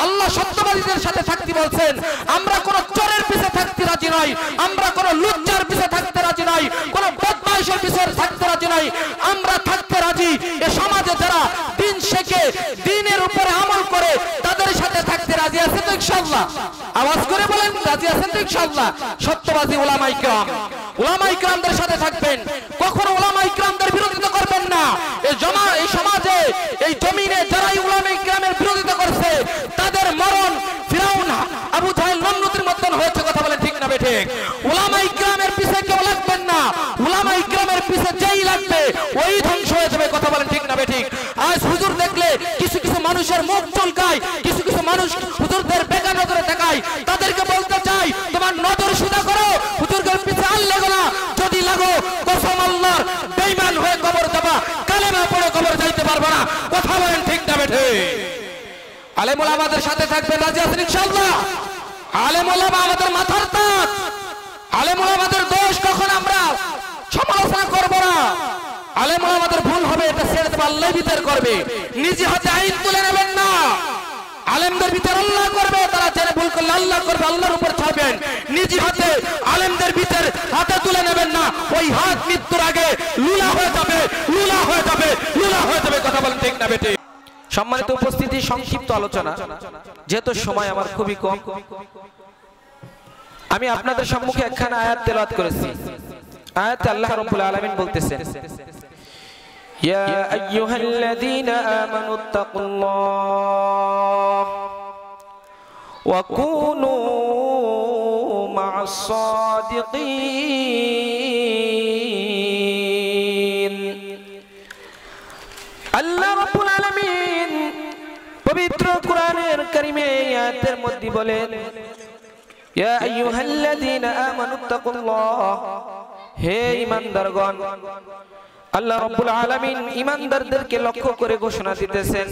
আল্লাহ সত্যবাদীদের সাথে থাকতে বলছেন। আমরা কোনো চোরের পিছে থাকতে রাজি নই, আমরা কোনো লুচ্চার পিছে থাকতে রাজি নই, কোনো বদমাইশের পিছে থাকতে রাজি নই। আমরা থাকতে রাজি এ সমাজে যারা দিন শেখে, দিনের উপরে আমল করে, তাদের সাথে থাকতে রাজি আছেন তো ইনশাআল্লাহ? আওয়াজ করে বলেন, রাজি আছেন তো ইনশাআল্লাহ? সত্যবাদী উলামায়ে কিরাম, উলামায়ে কিরামদের সাথে থাকবেন, কখনো উলামায়ে কিরামদের বিরোধিতা করবেন না। এই সমাজে, এই জমিনে যারা উলামায়ে কিরামের বিরোধিতা করছে, তাদের মরণ ফিরাউন, আবু জাহেল, নমরুদের মতন হয়েছে। কথা বলেন ঠিক না বেঠিক? উলামায়ে কিরামের পিছে কেউ লাগবেন না, উলামায়ে কিরামের পিছে যেই লাগবে ওই ধ্বংস হয়ে যাবে। কথা বলেন ঠিক না বেঠিক? আজ হুজুর দেখলে কিছু কিছু মানুষের মুখ চুলকায়, কিছু কিছু মানুষ হুজুরদের বেকার নজরে তাকায়। তাদেরকে বলতে চাই, তোমার নজর সোজা করো, হুজুরদের পিছে আর লাগো না। যদি লাগো কসম আল্লাহর, বেঈমান হয়ে কবর যাবা, কালেমা পড়ে কবর যাইতে পারবে না। কথা বলেন ঠিক না বেঠিক? আলেম ওলামাদের সাথে থাকবে, রাজি আছেন ইনশাআল্লাহ? আলেম ওলামা আমাদের মাথার তাজ, আলেম ওলামাদের দোষ কখন আমরা সমালোচনা করব না। আলেম ওলামাদের ভুল হবে, এটা ছেড়ে দেবে, আল্লাহ বিচার করবে। নিজে হাতে আইন তুলে নেবেন না, আলেমদের বিচার আল্লাহ করবে। তারা জেনে ভুল করলে আল্লাহ করবে, আল্লাহর উপর ছাড়বেন। নিজে হাতে আলেমদের বিচার হাতে তুলে নেবেন না, ওই হাত মৃত্যুর আগে লুলা হয়ে যাবে, লুলা হয়ে যাবে, লুলা হয়ে যাবে। কথা বলেন ঠিক না বেঠিক? সম্মানিত উপস্থিতি, সংক্ষিপ্ত আলোচনা, যেহেতু সময় আমার খুবই কম, আমি আপনাদের সম্মুখে একখানা আয়াত তেলাওয়াত করেছি। আয়াতে আল্লাহ রাব্বুল আলামিন বলতেছেন, ইয়া আইয়ুহাল্লাযীনা আমানুত্তাকুল্লাহ ওয়া কুনু মা'আস সাদিকিন। আল্লাহ রাব্বুল আলামিন পবিত্র কোরআনের কারিমে আয়াতের মধ্যে বলেন, ইয়া আইয়ুহাল্লাযীনা আমানুত্তাকুল্লাহ, হে ঈমানদারগণ। আল্লাহ রাব্বুল আলামিন ঈমানদারদেরকে লক্ষ্য করে ঘোষণা দিতেছেন,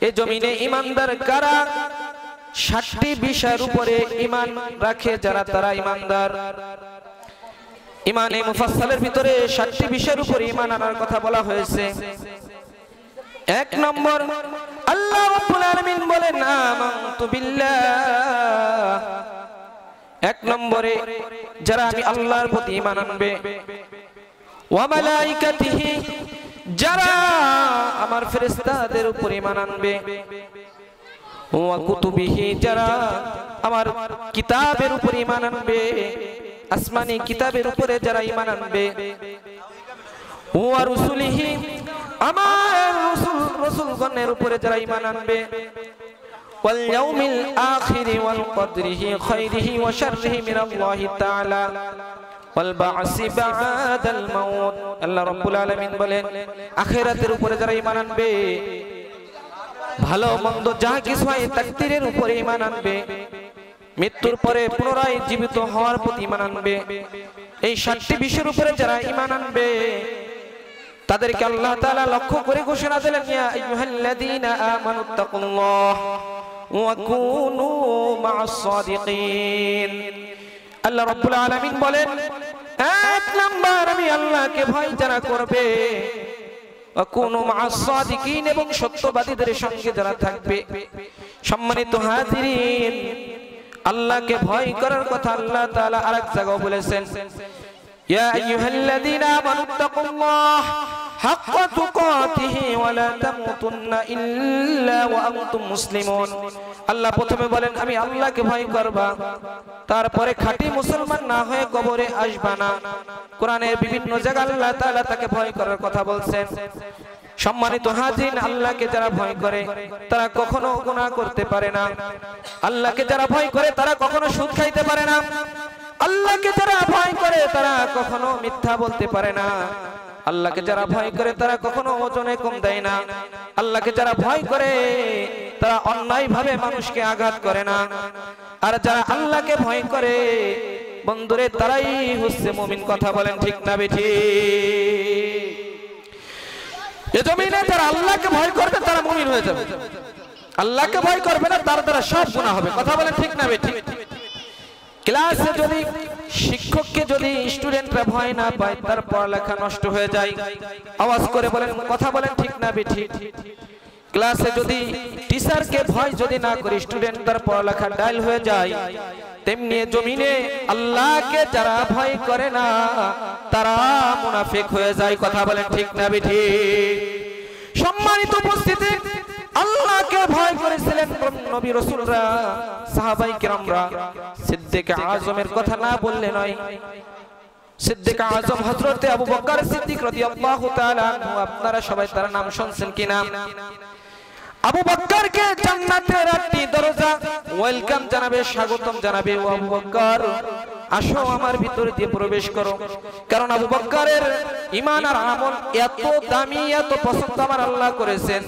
এই জমিনে ঈমানদার কারা? 60টি বিষয়ের উপরে ঈমান রাখে যারা, তারা ঈমানদার। ঈমানে মুফাসসালের ভিতরে 60টি বিষয়ের উপরে ঈমান আনার কথা বলা হয়েছে। 1 নম্বর, আল্লাহ রাব্বুল আলামিন বলেন আমানতু বিল্লাহ। 1 নম্বরে যারা আমি আল্লাহর প্রতি ঈমান আনবে, ওয়া মালাইকাতিহি, যারা আমার ফেরেশতাদের উপর ঈমান আনবে, ওয়া কুতুবিহি, যারা আমার কিতাবের উপর ঈমান আনবে, আসমানি কিতাবের উপরে যারা ঈমান আনবে, ওয়া রুসুলিহি, আমার রাসূলগণের উপরে যারা ঈমান আনবে, ওয়াল ইয়াউমিল আখির ওয়াল কদরিহি খায়রিহি ওয়া শাররিহি মিনাল্লাহি তাআলা ওয়াল বা'সি বা'দাল মাউত। আল্লাহ রাব্বুল আলামিন বলেন, আখিরাতের উপরে যারা ঈমান আনবে, ভালো মন্দ যা কিছু হয় তাকদীরের উপরে ঈমান আনবে, মৃত্যুর পরে পুনরায় জীবিত হওয়ার প্রতি ঈমান আনবে, এই 60টি বিষয়ের উপরে যারা ঈমান আনবে, তাদেরকে আল্লাহ তাআলা লক্ষ্য করে ঘোষণা দিলেন, ইয়া আইয়ুহাল্লাযীনা আমানুত্তাকুল্লাহ ওয়া কুনু মা'আস সাদিকিন। আল্লাহ রাব্বুল আলামিন বলেন, 1 নাম্বার, আমি আল্লাহকে ভয় যারা করবে, ওয়া কুনু মা'আস সাদিকিন, এবং সত্যবাদীদের সঙ্গে যারা থাকবে। সম্মানিত হাজিরিন, আল্লাহকে ভয় করার কথা আল্লাহ তাআলা আরেক জায়গায় বলেছেন, ইয়া আইয়ুহাল্লাযীনা আমানুত্তাকুল্লাহ হাক্কা তুকাতিহি ওয়া লা তামুতুন্না ইল্লা ওয়া আনতুম মুসলিমুন। আল্লাহ প্রথমে বলেন আমি আল্লাহকে ভয় করবা, তারপরে খাঁটি মুসলমান না হয়ে কবরে আসবা না। কোরআনের বিভিন্ন জায়গায় আল্লাহ তাআলা তাকে ভয় করার কথা বলছেন। সম্মানিত হাজির, আল্লাহকে যারা ভয় করে তারা কখনো গুনাহ করতে পারে না। আল্লাহকে যারা ভয় করে তারা কখনো সুদ খাইতে পারে না। আল্লাহকে যারা ভয় করে তারা কখনো মিথ্যা বলতে পারে না। আল্লাহকে যারা ভয় করে তারা কখনো ওজনে কম দেয় না। আল্লাহকে যারা ভয় করে তারা অন্যায় ভাবে মানুষকে আঘাত করে না। আর যারা আল্লাহকে ভয় করে বন্ধুরে, তারাই হচ্ছে মুমিন। কথা বলেন ঠিক না বেঠিক? এই জমিনে যারা আল্লাহকে ভয় করবে তারা মুমিন হয়ে যাবে। আল্লাহকে ভয় করবে না, তার দ্বারা সব গুনাহ হবে। কথা বলেন ঠিক না বেঠিক? ক্লাসে যদি শিক্ষককে যদি স্টুডেন্টরা ভয় না পায়, তার পড়ালেখা নষ্ট হয়ে যায়। আওয়াজ করে বলেন, কথা বলেন ঠিক না বেঠিক? ক্লাসে যদি টিচারকে ভয় যদি না করি স্টুডেন্ট তার পড়ালেখা ডাইল হয়ে যায়, তেমনি জমিনে আল্লাহকে যারা ভয় করে না তারা মুনাফিক হয়ে যায়। কথা বলেন ঠিক না ঠিক? সম্মানিত উপস্থিতি, আল্লাহকে ভয় করেছিলেন নবী রাসূলরা, সাহাবায়ে কেরামরা। সিদ্দিক আযমের কথা না বললে নয়। সিদ্দিক আযম হযরত আবু বকর সিদ্দিক রাদিয়াল্লাহু তাআলা আনহু, আপনারা সবাই তার নাম শুনছেন কিনা? আবু বকরকে জান্নাতের 8টি দরজা ওয়েলকাম জানাবে, স্বাগতম জানাবে। ও আবু বকর, আসো আমার ভিতর দিয়ে প্রবেশ করো। কারণ আবু বকরের ঈমান আর আমল এত দামি, এত পছন্দ আমার আল্লাহ করেছেন,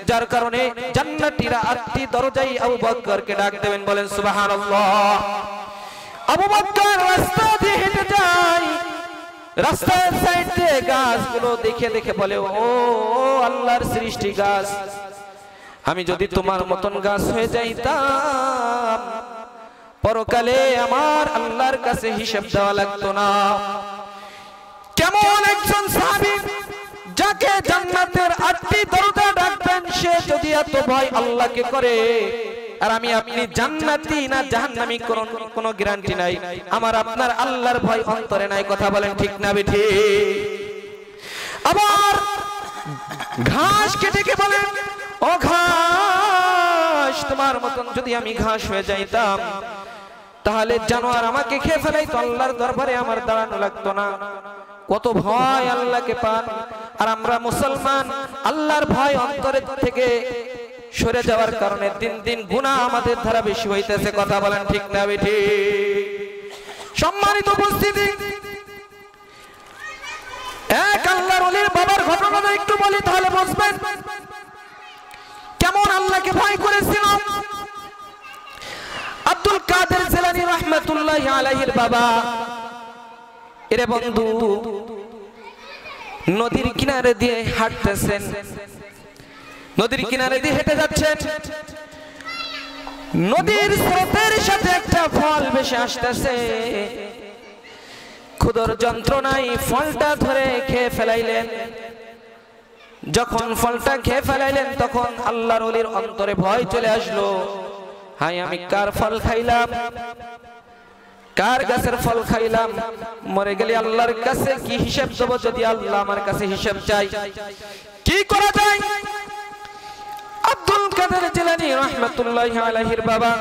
যার কারণে জান্নাতীরা 8টি দরজাই আবু বকরকে ডাক দেবেন। বলেন সুবহানাল্লাহ। আবু বকর রাস্তা দিয়ে হেঁটে যায়, রাস্তার সাইডে গাছগুলো দেখে দেখে বলে, ও আল্লাহর সৃষ্টি গাছ, আমি যদি তোমার মতন গাছ হয়ে যাইতাম, পরকালে আমার আল্লাহর কাছে হিসাব দেওয়া লাগতো না। কেমন একজন সাহাবী যাকে জান্নাতের 8টি দরজা ডাকবেন, সে যদি এত ভয় আল্লাহকে করে, আর আমি আপনি জান্নাতি না জাহান্নামী কোনো গ্যারান্টি নাই। আমার আপনার আল্লাহর ভয় অন্তরে নাই। কথা বলেন ঠিক না বেঠি? আবার ঘাস কেটে কে বলেন, ও ঘাস, তোমার মতন যদি আমি ঘাস হয়ে যাইতাম, তাহলে জানোয়ার আমাকে খেয়ে ফেলাইতো, আল্লাহর দরবারে আমার দাঁড়ানো লাগতো না। কত ভয় আল্লাহকে পান। আর আমরা মুসলমান আল্লাহর ভয় অন্তরের থেকে সরে যাওয়ার কারণে দিন দিন গুনাহ আমাদের দ্বারা বেশি হইতেছে। কথা বলেন ঠিক না বেঠি? সম্মানিত উপস্থিতি, এক আল্লাহর ওলির বাবার ঘটনা একটু বলি, তাহলে বুঝবেন কেমন আল্লাহকে ভয় করেছিল। আব্দুল কাদের জিলানী রাহমাতুল্লাহি আলাইহির বাবা, এরে বন্ধু, নদীর কিনারে দিয়ে হাঁটতেছেন, নদীর কিনারে দিয়ে হেঁটে যাচ্ছেন, নদীর স্রোতের সাথে একটা ফল ভেসে আসতেছে। ক্ষুধার যন্ত্রণায় ফলটা ধরে খেয়ে ফেলাইলেন। যখন ফলটা খেয়ে ফেলাইলেন, তখন আল্লাহর ওলির অন্তরে ভয় চলে আসলো, হাই আমি কার ফল খাইলাম, কার গাছের ফল খাইলাম, মরে গেলে আল্লাহর কাছে কি হিসাব দেব? যদি আল্লাহ আমার কাছে হিসাব চাই, কি করা যায়? আব্দুল কাদের জিলানী রাহমাতুল্লাহি আলাইহির বাবা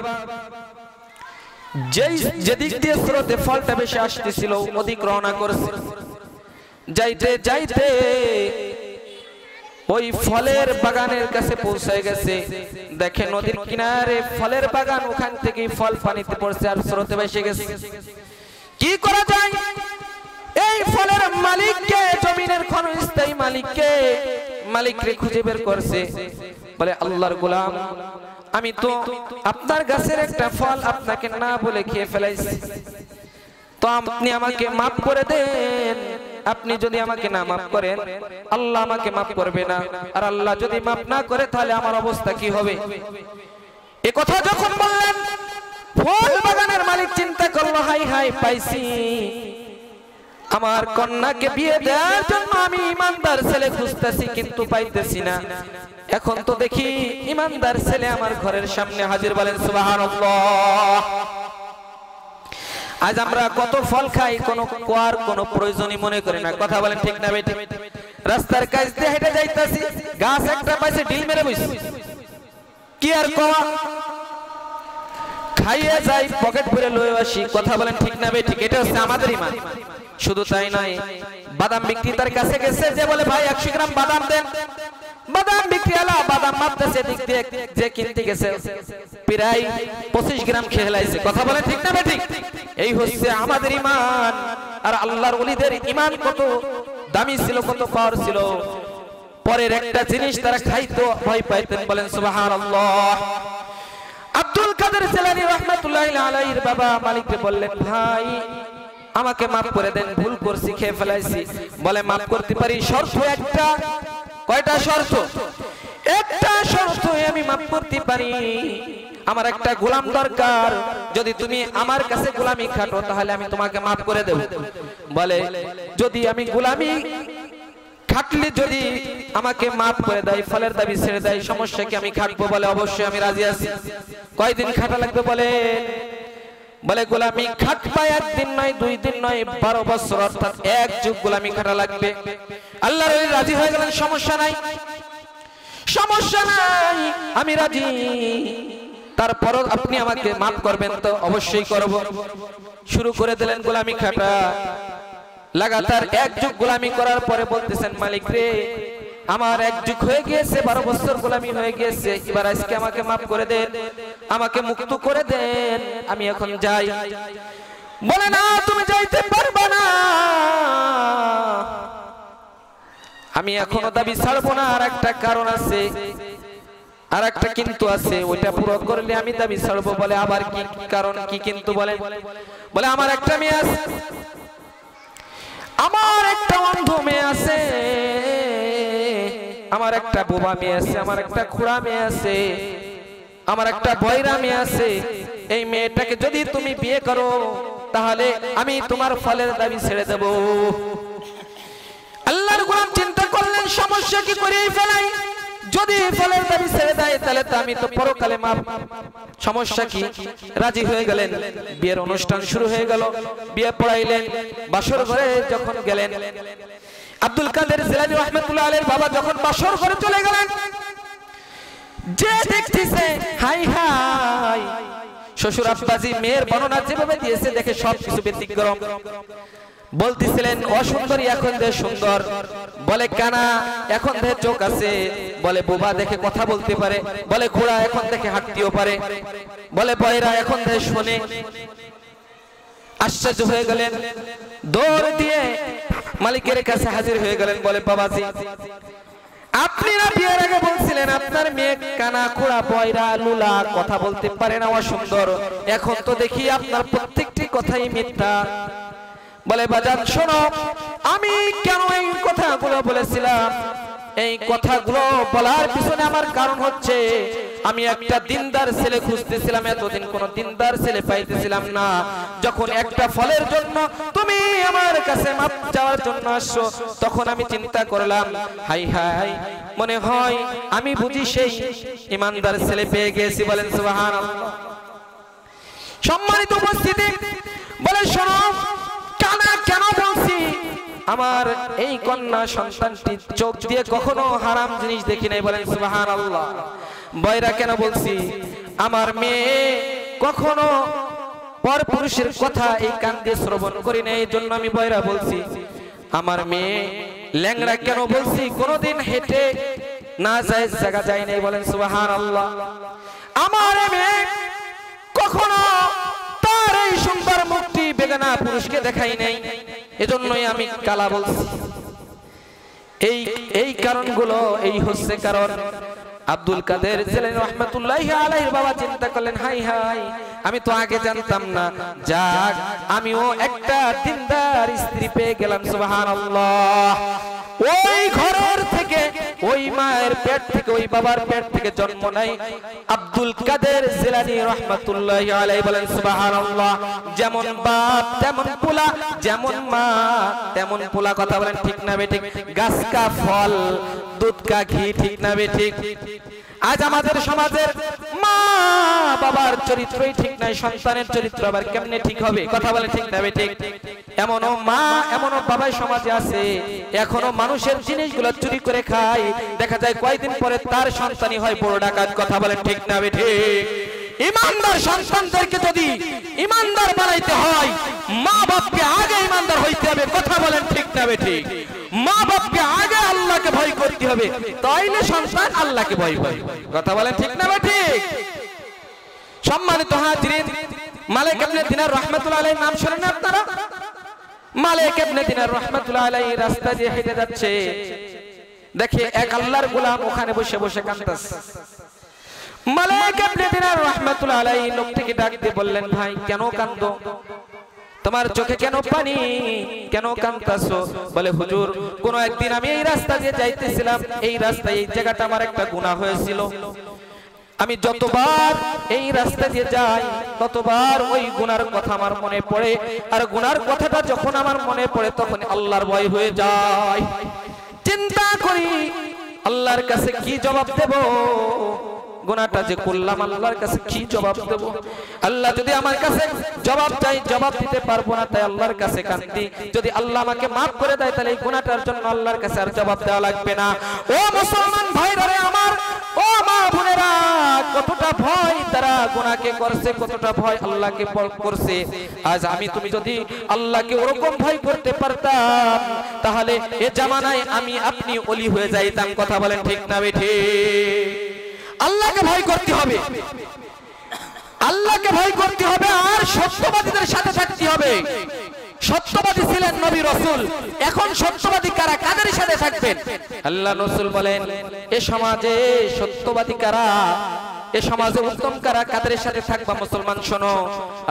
যেদিক দিয়ে স্রোতে ফলটা বেশি আসতেছিল, ওদিক রওনা করছে। যাইতে যাইতে ওই ফলের বাগানের কাছে পৌঁছে গেছে। দেখে নদীর কিনারে ফলের বাগান, ওখান থেকে ফল পানিতে পড়ছে আর স্রোতে ভেসে গেছে। কি করা যায়? এই ফলের মালিককে, জমিনের ক্ষণস্থায়ী মালিককে, মালিককে খুঁজে বের করছে। বলে, আল্লাহর গোলাম, আমি তো আপনার গাছের একটা ফল আপনাকে না বলে খেয়ে ফেলাইছি, তো আপনি আমাকে মাফ করে দেন। আপনি যদি আমাকে না মাফ করেন, আল্লাহ আমাকে মাফ করবে না, আর আল্লাহ যদি মাফ না করে, তাহলে আমার অবস্থা কি হবে? এ কথা যখন বললেন, ফল বাগানের মালিক চিন্তা করলো, হাই হাই, পাইছি, আমার কন্যাকে বিয়ে দেওয়ার জন্য আমি ইমানদার ছেলে খুঁজতেছি, কিন্তু পাইতেছি না। এখন তো দেখি ইমানদার ছেলে আমার ঘরের সামনে হাজির। বলেন সুবহানাল্লাহ। আজ আমরা কত ফল খাই, কোনো কোয়ার কোনো প্রয়োজনই মনে করি না। কথা বলেন ঠিক না বেঠিক? রাস্তার কাছ দিয়ে হেঁটে যাইতাছি, গাছ একটা পাইছে, ঢিল মেরে বইছি, কি আর কোয়া, খাইয়ে যাই, পকেট ভরে লয়ে আসি। কথা বলেন ঠিক না বেঠিক? এটা হচ্ছে আমাদের ঈমান। শুধু তাই নয়, বাদাম বিক্রেতার কাছে গেছে, যে বলে, ভাই 100 গ্রাম বাদাম দেন। বাদাম বিক্রিওয়ালা বাদাম মাপতেছে, দিক দিয়ে যে কিনতে গেছে প্রায় 25 গ্রাম খেয়ে ফেলাইছে। কথা বলে ঠিক না বেঠিক? এই হচ্ছে আমাদের ঈমান। আর আল্লাহর ওলিদের ঈমান কত দামি ছিল, কত পাওয়ার ছিল। পরের একটা জিনিস তারা খাইতো, ভয় পাইতেন। বলেন সুবহানাল্লাহ। আব্দুল কাদের জিলানী রাহমাতুল্লাহি আলাইহির বাবা মালিককে বললেন, ভাই আমাকে মাফ করে দেন, ভুল করছি, খেয়ে ফেলাইছি। বলে, মাফ করতে পারি, শর্ত একটা। কয়টা শর্ত? একটা শর্ত আমি মাফ করতে পারি, আমার একটা গোলাম দরকার, যদি তুমি আমার কাছে গোলামি খাটো, তাহলে আমি তোমাকে মাফ করে দেব। বলে, যদি আমি গোলামি খাটলি যদি আমাকে মাফ করে দেয়, ফলের দাবি ছেড়ে দেয়, সমস্যা কি? আমি খাটবো বলে অবশ্যই আমি রাজি আছি। কয়দিন খাটা লাগবে বলে? বলে গোলামি খাটবা একদিন নয়, 2 দিন নয়, 12 বছর, অর্থাৎ 1 যুগ গোলামি খাটা লাগবে। আল্লাহর ওলি রাজি হয়ে গেলেন, সমস্যা নাই, সমস্যা নাই, আমি রাজি। তারপর আপনি আমাকে মাফ করবেন তো? অবশ্যই করব। শুরু করে দিলেন গোলামি খাটা। লাগাতার 1 যুগ গোলামি করার পরে বলতেছেন, মালিক রে, আমার 1 যুগ হয়ে গিয়েছে, 12 বছর গোলামি হয়ে গিয়েছে, এবার আজকে আমাকে মাফ করে দেন, আমাকে মুক্ত করে দেন, আমি এখন যাই। বলে না, তুমি যাইতে পারবে না, আমি এখনো দাবি ছাড়বো না। আর একটা কারণ আছে, আর একটা কিন্তু আছে, ওইটা পুরো করলে আমি দাবি ছাড়বো। বলে আবার কি কারণ, কি কিন্তু? বলে আমার একটা মেয়ে আছে, আমার একটা অন্ধ মেয়ে আছে, আমার একটা বোবা মেয়ে আছে, আমার একটা খুড়া মেয়ে আছে, আমার একটা বয়রা মেয়ে আছে। এই মেয়েটাকে যদি তুমি বিয়ে করো তাহলে আমি তোমার ফলের দাবি ছেড়ে দেব। আল্লাহর গোলাম চিন্তা করলেন, সমস্যা কি? করেই ফেলাই। যদি ফলের দাবি ছেড়ে দেয় তাহলে তো আমি তো পরকালে মাপ, সমস্যা কি? রাজি হয়ে গেলেন। বিয়ের অনুষ্ঠান শুরু হয়ে গেল, বিয়ে পড়াইলেন। বাসর ঘরে যখন গেলেন, আব্দুল কাদের জিলানী রাহমাতুল্লাহ আলাইহির বাবা যখন বাসর ঘরে চলে গেলেন, যে দেখতেছে, হাই হাই, শ্বশুর আব্বাজি মেয়ের বর্ণনা যেভাবে দিয়েছে দেখে সবকিছু ব্যতিক্রম। বলতেছিলেন, অসুন্দরী এখন দেহ সুন্দর, বলে কানা এখন দেহ চোখ আছে, বলে বোবা দেখে কথা বলতে পারে, বলে খোড়া এখন দেখে হাঁটতেও পারে, বলে বয়রা এখন দেহ শোনে। আশ্চর্য হয়ে গেলেন, দৌড় দিয়ে মালিকের কাছে হাজির হয়ে গেলেন। বলে বাবাজি, আপনি না বিয়ের আগে বলছিলেন আপনার মেয়ে কানা, খোড়া, বয়রা, লুলা, কথা বলতে পারে না, অসুন্দর, এখন তো দেখি আপনার প্রত্যেকটি কথাই মিথ্যা। বলে বাজান শোনো, আমি কেন এই কথাগুলো বলেছিলাম, এই কথাগুলো বলার পিছনে আমার কারণ হচ্ছে, আমি একটা দিনদার ছেলে খুঁজতেছিলাম, এতদিন কোন দিনদার ছেলে পাইতেছিলাম না। যখন একটা ফলের জন্য তুমি আমার কাছে মাপ চাওয়ার জন্য আসছো, তখন আমি চিন্তা করলাম, হাই হাই, মনে হয় আমি বুঝি সেই ইমানদার ছেলে পেয়ে গেছি। বলেন সুবহানাল্লাহ। সম্মানিত উপস্থিতি, বলে শোনো, কানা কেন বলছি, আমার এই কন্যা সন্তানটি চোখ দিয়ে কখনো হারাম জিনিস দেখি নাই। বলেন সুবহানাল্লাহ। বয়রা কেন বলছি, আমার মেয়ে কখনো পরপুরুষের কথা এই কান দিয়ে শ্রবণ করি নাই, এই জন্য আমি বয়রা বলছি। আমার মেয়ে ল্যাংড়া কেন বলছি, কোনোদিন হেঁটে না যায় জায়গা যায় নাই। বলেন সুবহানাল্লাহ। আমার মেয়ে কখনো তার এই সুন্দর মুখটি বেগানা পুরুষকে দেখাই নাই, এজন্যই আমি কালা বলছি। এই কারণগুলো, এই হচ্ছে কারণ। আব্দুল কাদের জিলানী রাহমাতুল্লাহি আলাইহির বাবা চিন্তা করলেন, হাই হাই, আমি তো আগে জানতাম না, যাক আমিও একটা দিনদার স্ত্রী পেয়ে গেলাম। সুবহানাল্লাহ। ওই ঘরের থেকে, ওই মায়ের পেট থেকে, ওই বাবার পেট থেকে জন্ম নেয় আব্দুল কাদের জিলানী রাহমাতুল্লাহি আলাইহি। বলেন সুবহানাল্লাহ। যেমন বাপ তেমন পোলা, যেমন মা তেমন পোলা। কথা বলেন ঠিক না বেঠিক? গাছ কা ফল, দুধ কা ঘি, ঠিক না বেঠিক? আজ আমাদের সমাজের মা বাবার চরিত্রই ঠিক নাই, সন্তানের চরিত্র আবার কেমনে ঠিক হবে? কথা বলে ঠিক না বেঠিক? এমনও মা, এমনও বাবাই সমাজে আছে, এখনো মানুষের জিনিসগুলো চুরি করে খায়, দেখা যায় কয়েকদিন পরে তার সন্তানই হয় বড় ডাকাত। কথা বলেন ঠিক না বেঠিক? ইমানদার সন্তানদেরকে যদি ইমানদার বানাইতে হয়, মা বাপকে আগে ইমানদার হইতে হবে। কথা বলেন ঠিক না বেঠিক? মা বাপকে আগে আল্লাহকে ভয় করতে হবে, তাইলে সন্তান আল্লাহকে ভয় পাবে। কথা বলেন ঠিক না বেঠিক? সম্মানিত হাজিরিন, মালিক ইবনে দিনার রাহমাতুল্লাহ আলাইহির নাম শুনেন না আপনারা? মালিক ইবনে দিনার রাহমাতুল্লাহ আলাইহি রাস্তা দিয়ে হেঁটে যাচ্ছে, দেখে এক আল্লাহর গোলাম ওখানে বসে বসে কাঁদতেছে। মালিক ইবনে দিনার রাহমাতুল্লাহ আলাইহি লোকটিকে ডাক দিয়ে বললেন, ভাই কেন কাঁদো? তোমার চোখে কেন পানি, কেন কাঁদতাছো? বলে হুজুর, কোন একদিন আমি এই রাস্তা দিয়ে যাইতেছিলাম, এই রাস্তায় এই জায়গাটা আমার একটা গুনাহ হয়েছিল, আমি যতবার এই রাস্তা দিয়ে যাই ততবার ওই গুনার কথা আমার মনে পড়ে, আর গুনার কথাটা যখন আমার মনে পড়ে তখন আল্লাহর ভয় হয়ে যায়। চিন্তা করি আল্লাহর কাছে কি জবাব দেব, গুনাহটা যে করলাম আল্লাহর কাছে কি জবাব দেব। আল্লাহ যদি আমার কাছে জবাব চাই জবাব দিতে পারবো না, তাই আল্লাহর কাছে কাঁদি। যদি আল্লাহ আমাকে মাফ করে দেয় তাহলে এই গুনাহটার জন্য আল্লাহর কাছে আর জবাব দেওয়া লাগবে না। ও মুসলমান ভাইরা রে আমার, ও মা বোনেরা, কতটা ভয় তারা গুনাহকে করছে, কতটা ভয় আল্লাহকে করছে। আজ আমি তুমি যদি আল্লাহকে ওরকম ভয় করতে পারতাম তাহলে এ জামানায় আমি আপনি ওলি হয়ে যাইতাম। কথা বলেন ঠিক না বেঠিক? আল্লাহকে ভয় করতে হবে, আল্লাহকে ভয় করতে হবে, আর সত্যবাদীদের সাথে থাকতে হবে। সত্যবাদী ছিলেন নবী রাসূল, এখন সত্যবাদী কারা, কাদের সাথে থাকবেন? আল্লাহ রাসূল বলেন এ সমাজে সত্যবাদী কারা, এ সমাজে উত্তম কারা, কাদের সাথে থাকবা মুসলমান শোনো।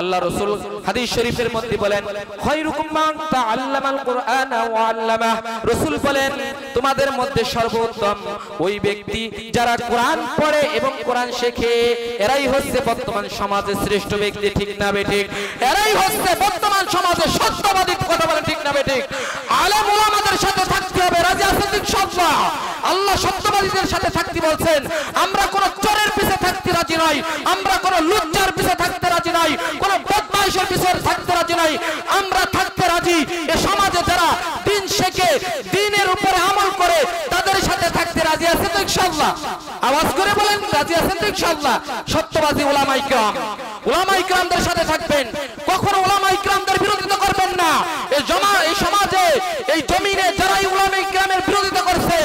আল্লাহ রাসূল হাদিস শরীফের মধ্যে বলেন খায়রুকুম মান তাআল্লামাল কুরআনা ওয়া আল্লামা। রাসূল বলেন তোমাদের মধ্যে সর্বোত্তম ওই ব্যক্তি যারা কোরআন পড়ে এবং কোরআন শেখে, এরাই হচ্ছে বর্তমান সমাজের শ্রেষ্ঠ ব্যক্তি। ঠিক না বেঠিক? এরাই হচ্ছে বর্তমান সমাজের সত্যবাদী। কথা বলেন ঠিক না বেঠিক? আলেম ওলামাদের সাথে থাকতে হবে, রাজি আছেন ইনশাআল্লাহ? আল্লাহ সত্যবাদীদের সাথে থাকতে বলছেন। আমরা কোন চোরের পিছে থাকতে রাজি নই, আমরা কোন লুচ্চার পিছে থাকতে রাজি নই, কোন বদমাইশের পিছে থাকতে রাজি নই। আমরা থাকতে রাজি এ সমাজে যারা দিন শেখে, দ্বীনের উপরে আমল করে, তাদের সাথে থাকতে রাজি আছেন তো ইনশাআল্লাহ? আওয়াজ করে বলেন রাজি আছেন তো ইনশাআল্লাহ? সত্যবাদী উলামায়ে কিরাম, উলামায়ে কিরামদের সাথে থাকবেন, কখনো উলামায়ে কিরামদের বিরোধিতা করবেন না। এই সমাজে এই জমিনে যারাই উলামায়ে কিরামের বিরোধিতা করছে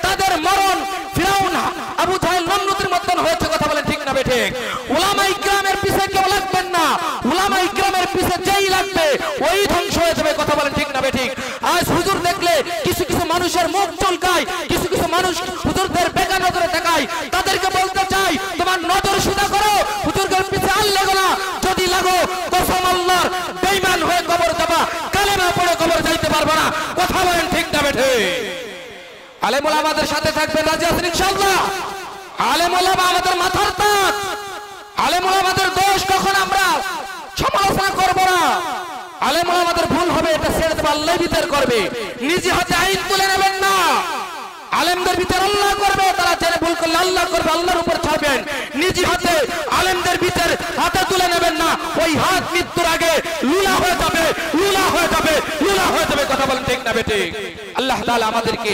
তাদের মরণ ফিরাউন আবু জাহেল নমরুদের মতন হয়েছে। কথা বলেন ঠিক না বেঠিক? উলামায়ে কিরামের পিছে কেউ লাগবেন না, উলামায়ে কিরামের পিছে যেই লাগবে ওই ধ্বংস হয়ে যাবে। কথা বলেন ঠিক না বেঠিক? আজ হুজুর দেখলে কিছু কিছু মানুষের মুখ চুলকায়, কিছু কিছু মানুষ হুজুরদের বেকা নজরে তাকায়। তাদেরকে বলতে চাই তোমার নজর সোজা করো, হুজুরদের পিছে আর লাগো না। যদি লাগো কসম আল্লাহর বেঈমান হয়ে কবর যাবা, কালেমা পড়ে কবর যাইতে পারবে না। কথা বলেন ঠিক না বেঠিক? আলেম ওলামাদের সাথে থাকবেন, রাজি আছেন ইনশাআল্লাহ? আলেম ওলামা আমাদের মাথার তাজ, আলেম ওলামাদের দোষ কখন আমরা সমালোচনা করব না। আলেম ওলামাদের ভুল হবে এটা ছেড়ে দেব, আল্লাহ বিচার করবে। নিজে হাতে আইন তুলে নেবেন না, আলেমদের বিচার আল্লাহ করবে। তারা জেনে ভুল করলে আল্লাহ করবে, আল্লাহর উপর ছাড়বেন। নিজে হাতে আলেমদের বিচার হাতে তুলে নেবেন না, ওই হাত মৃত্যুর আগে লুলা হয়ে যাবে, লুলা হয়ে যাবে, লুলা হয়ে যাবে। কথা বলেন ঠিক না বেঠিক? আল্লাহ তাআলা আমাদেরকে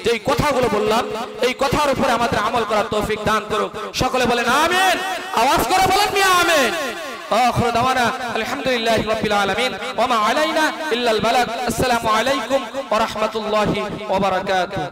যেই কথাগুলো বললাম এই কথার উপরে আমাদের আমল করার তৌফিক দান করুক। সকলে বলেন আমিন। আওয়াজ করে বলেন মিয়া আমিন। آخر دعوانا الحمد لله رب العالمين وما علينا إلا البلاغ. السلام عليكم ورحمة الله وبركاته.